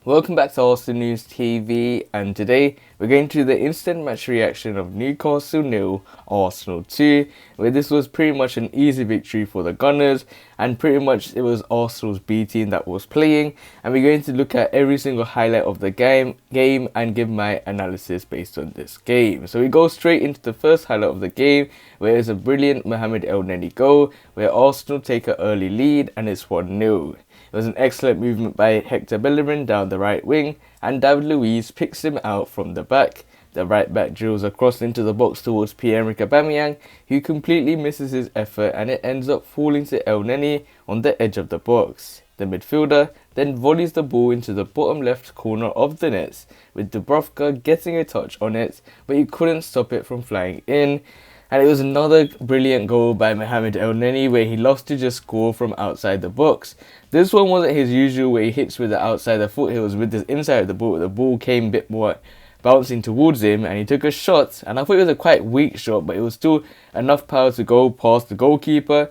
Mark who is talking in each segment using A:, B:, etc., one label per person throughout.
A: Welcome back to Arsenal News TV, and today we're going to do the instant match reaction of Newcastle 0, Arsenal 2, where this was pretty much an easy victory for the Gunners, and pretty much it was Arsenal's B team that was playing, and we're going to look at every single highlight of the game and give my analysis based on this game. So we go straight into the first highlight of the game, where it's a brilliant Mohamed Elneny goal, where Arsenal take an early lead and it's 1-0. It was an excellent movement by Hector Bellerin down the right wing, and David Luiz picks him out from the back. The right back drills across into the box towards Pierre-Emerick Aubameyang, who completely misses his effort, and it ends up falling to Elneny on the edge of the box. The midfielder then volleys the ball into the bottom left corner of the nets, with Dubravka getting a touch on it, but he couldn't stop it from flying in. And it was another brilliant goal by Mohamed Elneny, where he loves to just score from outside the box. This one wasn't his usual where he hits with the outside the foot, it was with the inside of the ball. The ball came a bit more bouncing towards him, and he took a shot, and I thought it was a quite weak shot, but it was still enough power to go past the goalkeeper.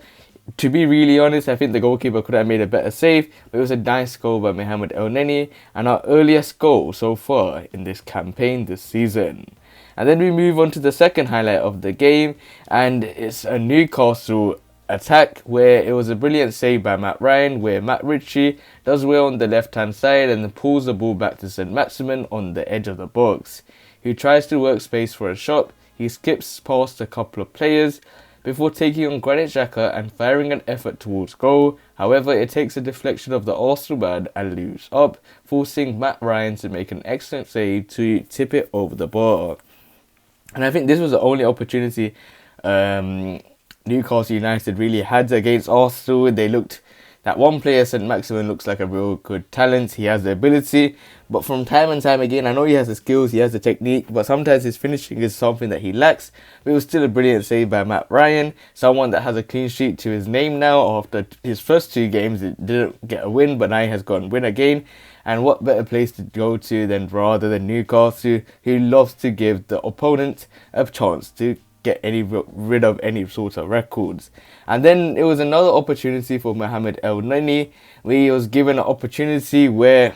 A: To be really honest, I think the goalkeeper could have made a better save, but it was a nice goal by Mohamed Elneny, and our earliest goal so far in this campaign this season. And then we move on to the second highlight of the game, and it's a Newcastle attack where it was a brilliant save by Matt Ryan, where Matt Ritchie does well on the left hand side and then pulls the ball back to St. Maximin on the edge of the box. He tries to work space for a shot, he skips past a couple of players before taking on Granit Xhaka and firing an effort towards goal. However, it takes a deflection of the Arsenal man and loops up, forcing Matt Ryan to make an excellent save to tip it over the bar. And I think this was the only opportunity Newcastle United really had against Arsenal. That one player, St. Maximin, looks like a real good talent. He has the ability, but from time and time again, I know he has the skills, he has the technique, but sometimes his finishing is something that he lacks. But it was still a brilliant save by Matt Ryan, someone that has a clean sheet to his name now. After his first two games, it didn't get a win, but now he has gone win again. And what better place to go to rather than Newcastle, who loves to give the opponent a chance to get rid of any sort of records. And then it was another opportunity for Mohamed Elneny, where he was given an opportunity where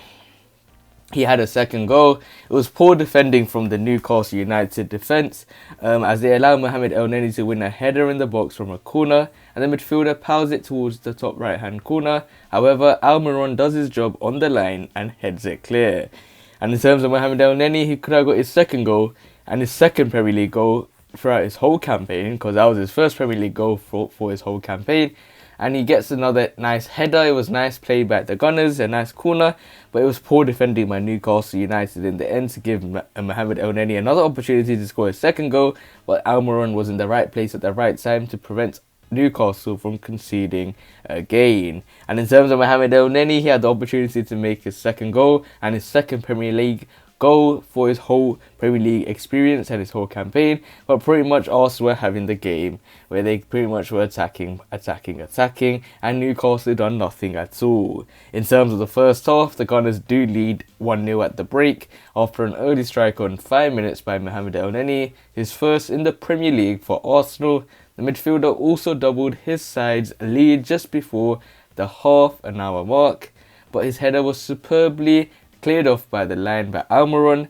A: he had a second goal. It was poor defending from the Newcastle United defence, as they allowed Mohamed Elneny to win a header in the box from a corner, and the midfielder powers it towards the top right hand corner. However, Almiron does his job on the line and heads it clear. And in terms of Mohamed Elneny, he could have got his second goal and his second Premier League goal throughout his whole campaign, because that was his first Premier League goal for his whole campaign. And he gets another nice header. It was nice play by the Gunners, a nice corner, but it was poor defending by Newcastle United in the end to give Mohamed Elneny another opportunity to score his second goal, but Almiron was in the right place at the right time to prevent Newcastle from conceding again. And in terms of Mohamed Elneny, he had the opportunity to make his second goal and his second Premier League goal for his whole Premier League experience and his whole campaign, but pretty much Arsenal were having the game where they pretty much were attacking, and Newcastle done nothing at all. In terms of the first half, the Gunners do lead 1-0 at the break after an early strike on 5 minutes by Mohamed Elneny, his first in the Premier League for Arsenal. The midfielder also doubled his side's lead just before the half an hour mark, but his header was superbly cleared off by the line by Almiron.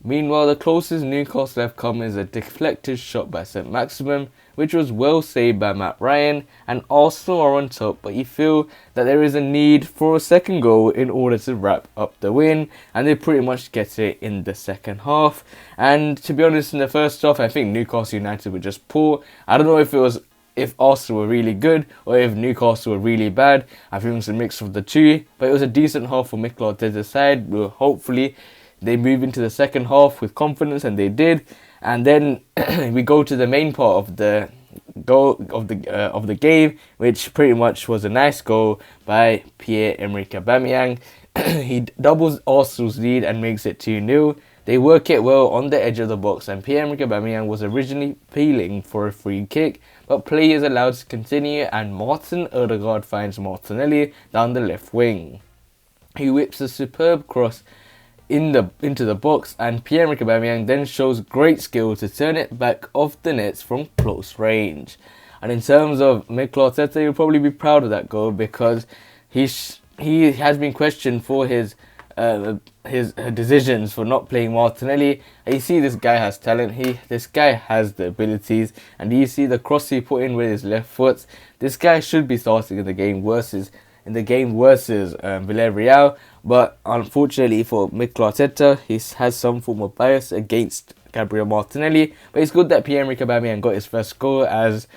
A: Meanwhile, the closest Newcastle have come is a deflected shot by St. Maximin, which was well saved by Matt Ryan, and Arsenal are on top, but you feel that there is a need for a second goal in order to wrap up the win, and they pretty much get it in the second half. And to be honest, in the first half, I think Newcastle United were just poor. I don't know if Arsenal were really good or if Newcastle were really bad. I think it was a mix of the two, but it was a decent half for Mikel Arteta's side. Well, hopefully they move into the second half with confidence, and they did. And then we go to the main part of the goal of the game, which pretty much was a nice goal by Pierre-Emerick Aubameyang. He doubles Arsenal's lead and makes it 2-0. They work it well on the edge of the box, and Pierre-Emerick Aubameyang was originally appealing for a free kick, but play is allowed to continue, and Martin Odegaard finds Martinelli down the left wing. He whips a superb cross into the box, and Pierre-Emerick Aubameyang then shows great skill to turn it back off the nets from close range. And in terms of Mikel Arteta, he'll probably be proud of that goal, because he has been questioned for his his decisions for not playing Martinelli. You see, this guy has talent. This guy has the abilities. And do you see the cross he put in with his left foot? This guy should be starting in the game versus Villarreal. But unfortunately for Mikel Arteta, he has some form of bias against Gabriel Martinelli. But it's good that Pierre-Emerick Aubameyang got his first goal as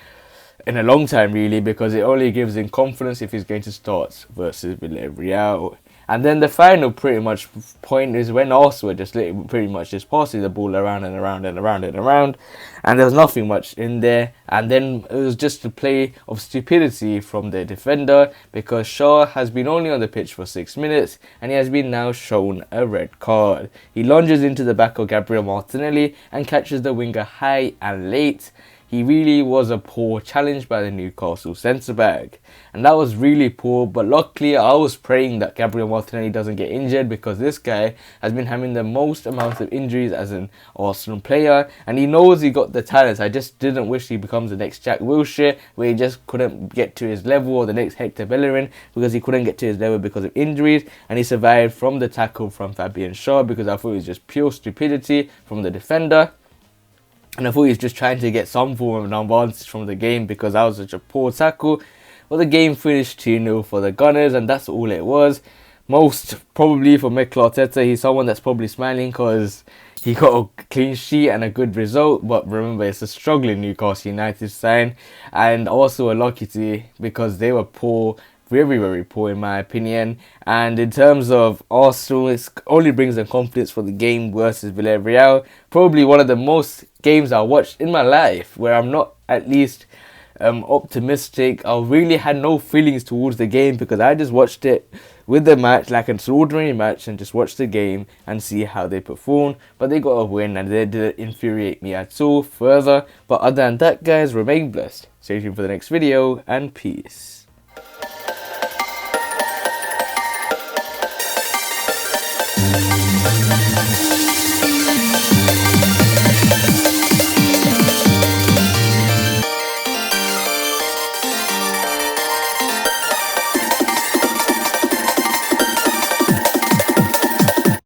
A: in a long time, really, because it only gives him confidence if he's going to start versus Villarreal. And then the final pretty much point is when Arsenal just pretty much just passing the ball around and around and around and around, and there was nothing much in there. And then it was just a play of stupidity from the defender, because Shaw has been only on the pitch for 6 minutes and he has been now shown a red card. He lunges into the back of Gabriel Martinelli and catches the winger high and late. He really was a poor challenge by the Newcastle centre-back. And that was really poor, but luckily I was praying that Gabriel Martinelli doesn't get injured, because this guy has been having the most amount of injuries as an Arsenal player. And he knows he got the talents. I just didn't wish he becomes the next Jack Wilshere, where he just couldn't get to his level, or the next Hector Bellerin, because he couldn't get to his level because of injuries. And he survived from the tackle from Fabian Shaw, because I thought it was just pure stupidity from the defender. And I thought he was just trying to get some form of an advantage from the game, because that was such a poor tackle. But the game finished 2-0 for the Gunners, and that's all it was. Most probably for Mikel Arteta, he's someone that's probably smiling because he got a clean sheet and a good result. But remember, it's a struggling Newcastle United side, and also a lucky because they were poor. Very, very poor in my opinion. And in terms of Arsenal, it only brings them confidence for the game versus Villarreal. Probably one of the most games I watched in my life where I'm not at least optimistic. I really had no feelings towards the game, because I just watched it with the match like an ordinary match and just watch the game and see how they perform. But they got a win and they didn't infuriate me at all further. But other than that, guys, remain blessed. Stay tuned for the next video, and peace.